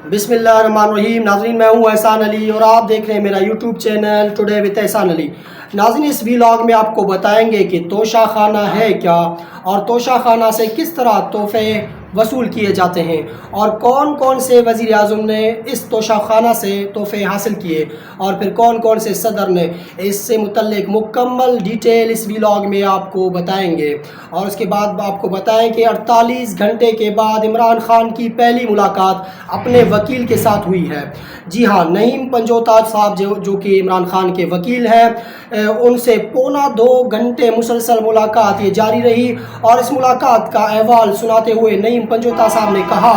बिस्मिल्लाहिर्रहमानिर्रहीम। नाज़रीन, मैं हूँ एहसान अली और आप देख रहे हैं मेरा यूट्यूब चैनल टुडे विद एहसान अली। नाज़रीन, इस व्लॉग में आपको बताएंगे कि तोशा खाना है क्या और तोशा खाना से किस तरह तोहफे वसूल किए जाते हैं और कौन कौन से वज़ीर आज़म ने इस तोशा खाना से तोहफे हासिल किए और फिर कौन कौन से सदर ने। इससे मुतल्लिक मुकम्मल डिटेल इस व्लॉग में आपको बताएंगे। और उसके बाद आपको बताएं कि 48 घंटे के बाद इमरान खान की पहली मुलाकात अपने वकील के साथ हुई है। जी हाँ, नईम पंजोता साहब जो कि इमरान खान के वकील हैं, उनसे पौना 2 घंटे मुसलसल मुलाकात ये जारी रही। और इस मुलाकात का अहवाल सुनाते हुए नईम पंजोता साहब ने कहा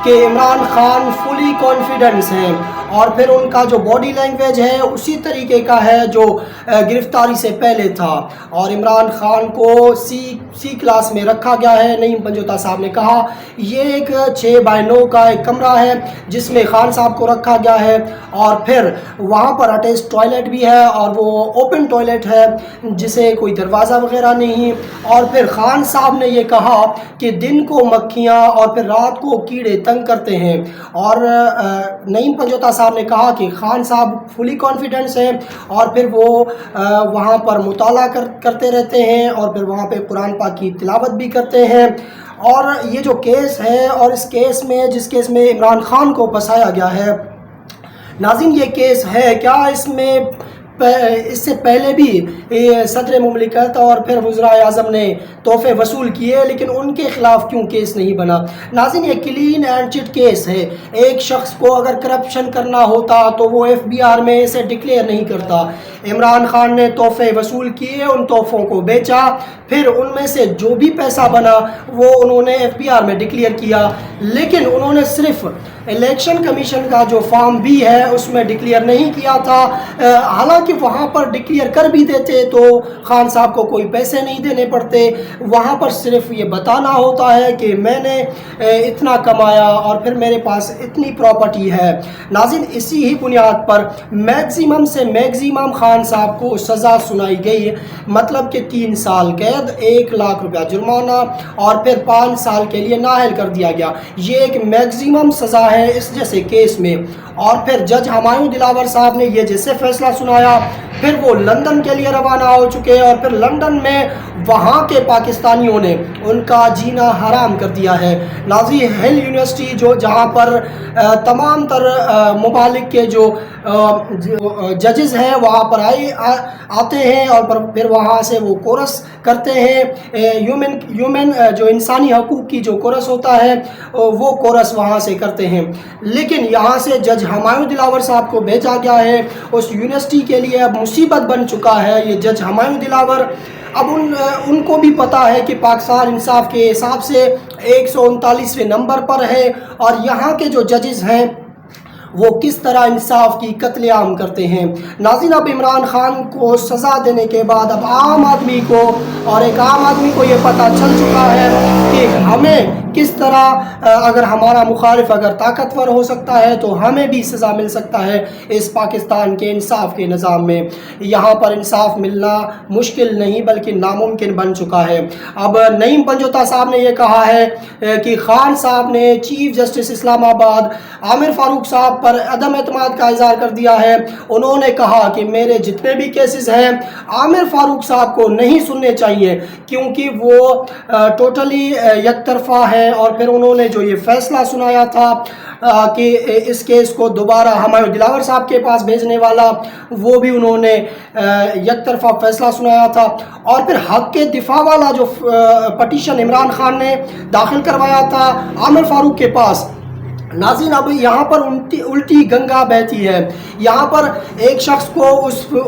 कि इमरान खान फुली कॉन्फिडेंस हैं और फिर उनका जो बॉडी लैंग्वेज है उसी तरीके का है जो गिरफ्तारी से पहले था। और इमरान खान को सी क्लास में रखा गया है। नईम पंजोता साहब ने कहा ये एक 6x9 का एक कमरा है जिसमें खान साहब को रखा गया है और फिर वहाँ पर अटैच टॉयलेट भी है और वो ओपन टॉयलेट है जिसे कोई दरवाज़ा वगैरह नहीं। और फिर खान साहब ने ये कहा कि दिन को मक्खियाँ और फिर रात को कीड़े तंग करते हैं। और नईम पंजोता साहब ने कहा कि खान साहब फुली कॉन्फिडेंस हैं और फिर वो वहाँ पर मुताला करते रहते हैं और फिर वहाँ पे कुरान पाक की तिलावत भी करते हैं। और ये जो केस है और इस केस में जिस केस में इमरान खान को फंसाया गया है, नाज़रीन ये केस है क्या, इससे पहले भी सदर मुमलिकत और फिर वज़ीर आज़म ने तोहफे वसूल किए लेकिन उनके ख़िलाफ़ क्यों केस नहीं बना। नाज़रीन ये क्लीन एंड चिट केस है। एक शख्स को अगर करप्शन करना होता तो वो FBR में इसे डिक्लेयर नहीं करता। इमरान खान ने तोहफे वसूल किए, उन तोहफ़ों को बेचा, फिर उनमें से जो भी पैसा बना वो उन्होंने FBR में डिक्लेयर किया। लेकिन उन्होंने सिर्फ इलेक्शन कमीशन का जो फॉर्म भी है उसमें डिक्लेयर नहीं किया था। हालांकि वहाँ पर डिक्लेयर कर भी देते तो खान साहब को कोई पैसे नहीं देने पड़ते। वहाँ पर सिर्फ ये बताना होता है कि मैंने इतना कमाया और फिर मेरे पास इतनी प्रॉपर्टी है। नाज़रीन इसी ही बुनियाद पर मैक्सिमम से मैक्सिमम खान साहब को सज़ा सुनाई गई, मतलब कि 3 साल कैद, 1 लाख रुपया जुर्माना और फिर 5 साल के लिए नाअहल कर दिया गया। ये एक मैक्सिमम सज़ा है इस जैसे केस में। और फिर जज हुमायूं दिलावर साहब ने ये जैसे फैसला सुनाया फिर वो लंदन के लिए रवाना हो चुके हैं और फिर लंदन में वहाँ के पाकिस्तानियों ने उनका जीना हराम कर दिया है। नाज़रीन हिल यूनिवर्सिटी जो जहाँ पर तमाम तर ममालिक के जो जजेस हैं वहाँ पर आते हैं और फिर वहाँ से वो कोर्स करते हैं। ह्यूमन जो इंसानी हकूक़ की जो कोर्स होता है वो कोर्स वहाँ से करते हैं। लेकिन यहाँ से जज हुमायूं दिलावर साहब को भेजा गया है। उस यूनिवर्सिटी के लिए अब मुसीबत बन चुका है ये जज हुमायूं दिलावर। अब उनको भी पता है कि पाकिस्तान इंसाफ के हिसाब से 139वें नंबर पर है और यहाँ के जो जजेस हैं वो किस तरह इंसाफ की कत्लेआम करते हैं। नाज़रीन अब इमरान खान को सज़ा देने के बाद अब आम आदमी को ये पता चल चुका है कि हमें किस तरह अगर हमारा मुखालिफ अगर ताकतवर हो सकता है तो हमें भी सज़ा मिल सकता है इस पाकिस्तान के इंसाफ के निज़ाम में। यहाँ पर इंसाफ मिलना मुश्किल नहीं बल्कि नामुमकिन बन चुका है। अब नईम पंजोता साहब ने यह कहा है कि खान साहब ने चीफ जस्टिस इस्लामाबाद आमिर फारूक साहब पर अदम एतमाद का इज़हार कर दिया है। उन्होंने कहा कि मेरे जितने भी केसेस हैं आमिर फारूक साहब को नहीं सुनने चाहिए क्योंकि वो टोटली यकतरफा है। और फिर उन्होंने जो ये फैसला सुनाया था कि इस केस को दोबारा हुमायूं दिलावर साहब के पास भेजने वाला, वो भी उन्होंने यकतरफा फैसला सुनाया था। और फिर हक के दिफा वाला जो पटिशन इमरान खान ने दाखिल करवाया था आमिर फारूक के पास, नाज़रीन अब यहाँ पर उल्टी गंगा बहती है। यहाँ पर एक शख्स को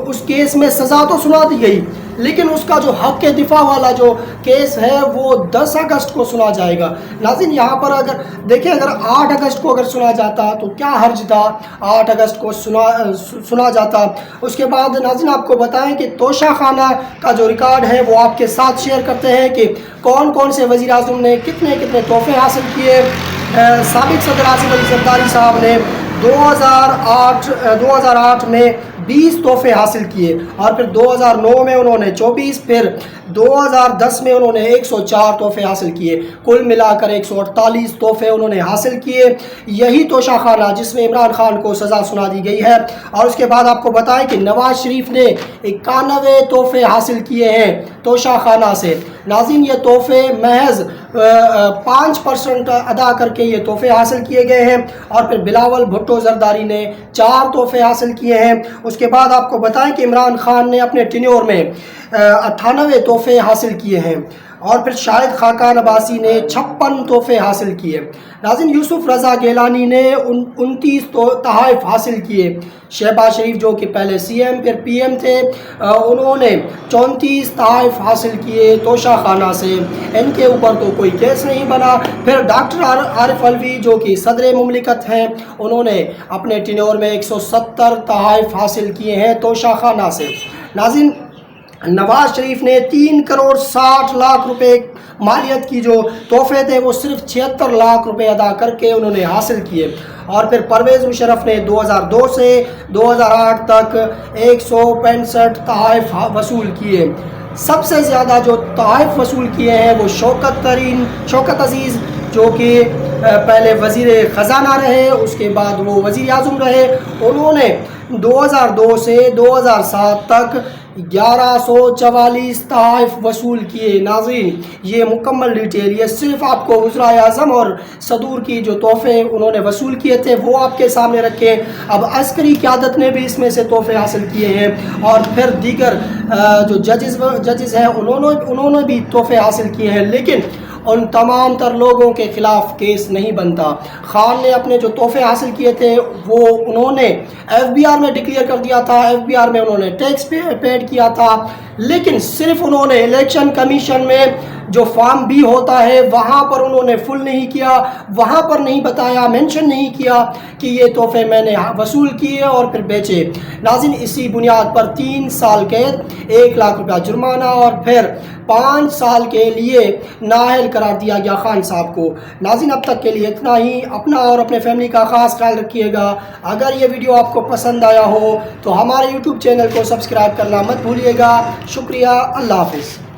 उस केस में सज़ा तो सुना दी गई लेकिन उसका जो हक के दिफा वाला जो केस है वो 10 अगस्त को सुना जाएगा। नाज़रीन यहाँ पर अगर देखें अगर 8 अगस्त को अगर सुना जाता तो क्या हर्ज था, 8 अगस्त को सुना जाता। उसके बाद नाज़रीन आपको बताएं कि तोशा खाना का जो रिकॉर्ड है वो आपके साथ शेयर करते हैं कि कौन कौन से वज़ीर आज़म ने कितने कितने तोहफे हासिल किए। साबिक़ सदर आसिफ अली ज़रदारी साहब ने 2008 میں 20 تحفے حاصل کیے، اور پھر 2009 میں انہوں نے 24، پھر 2010 میں انہوں نے 104 تحفے حاصل کیے، کل ملا کر 148 تحفے انہوں نے حاصل کیے۔ یہی توشہ خانہ جس میں عمران خان کو سزا سنا دی گئی ہے۔ اور اس کے بعد آپ کو بتائیں کہ نواز شریف نے 91 تحفے حاصل کیے ہیں توشہ خانہ سے۔ ناظرین یہ تحفے محض 5% ادا کر کے یہ تحفے حاصل کیے گئے ہیں، اور پھر بلاول بھٹو زرداری نے 4 تحفے حاصل کیے ہیں۔ اس کے بعد آپ کو بتائیں کہ عمران خان نے اپنے ٹینیور میں 98 تحفے حاصل کیے ہیں، اور پھر شاہد خاقان عباسی نے 56 تحفے حاصل کیے۔ ناظرین یوسف رضا گیلانی نے 29 تحائف حاصل کیے۔ شہباز شریف جو کہ پہلے سی ایم پھر پی ایم تھے، انہوں نے 34 تحائف حاصل کیے توشہ خانہ سے، ان کے اوپر تو کوئی کیس نہیں بنا۔ پھر ڈاکٹر عارف علوی جو کہ صدر مملکت ہیں، انہوں نے اپنے ٹینیور میں 170 تحائف حاصل کیے ہیں توشہ خانہ سے۔ ناظرین نواز شریف نے 3 کروڑ 60 لاکھ روپے مالیت کی جو تحفے تھے وہ صرف 76 لاکھ روپے ادا کر کے انہوں نے حاصل کیے۔ اور پھر پرویز مشرف نے 2002 سے 2008 تک 165 تحائف وصول کیے۔ سب سے زیادہ جو تحائف وصول کیے ہیں وہ شوکت عزیز جو کہ پہلے وزیر خزانہ رہے، اس کے بعد وہ وزیر اعظم رہے، انہوں نے 2002 سے 2007 تک 1144 تحائف وصول کیے۔ ناظرین یہ مکمل ڈیٹیل، یہ صرف آپ کو وزرائے اعظم اور صدور کی جو تحفے انہوں نے وصول کیے تھے وہ آپ کے سامنے رکھے۔ اب عسکری قیادت نے بھی اس میں سے تحفے حاصل کیے ہیں، اور پھر دیگر جو ججز ہیں انہوں نے بھی تحفے حاصل کیے ہیں، لیکن ان تمام تر لوگوں کے خلاف کیس نہیں بنتا۔ خان نے اپنے جو تحفے حاصل کیے تھے وہ انہوں نے ایف بی آر میں ڈکلیئر کر دیا تھا، ایف بی آر میں انہوں نے ٹیکس پیڈ کیا تھا، لیکن صرف انہوں نے الیکشن کمیشن میں جو فارم بھی ہوتا ہے وہاں پر انہوں نے فل نہیں کیا، وہاں پر نہیں بتایا، مینشن نہیں کیا کہ یہ تحفے میں نے وصول کیے اور پھر بیچے۔ ناظرین اسی بنیاد پر 3 سال قید، 1 لاکھ روپیہ جرمانہ، اور پھر 5 سال کے لیے نااہل قرار دیا گیا خان صاحب کو۔ ناظرین اب تک کے لیے اتنا ہی، اپنا اور اپنے فیملی کا خاص خیال رکھیے گا۔ اگر یہ ویڈیو آپ کو پسند آیا ہو تو ہمارے یوٹیوب چینل کو سبسکرائب کرنا مت بھولیے گا۔ شکریہ، اللہ حافظ۔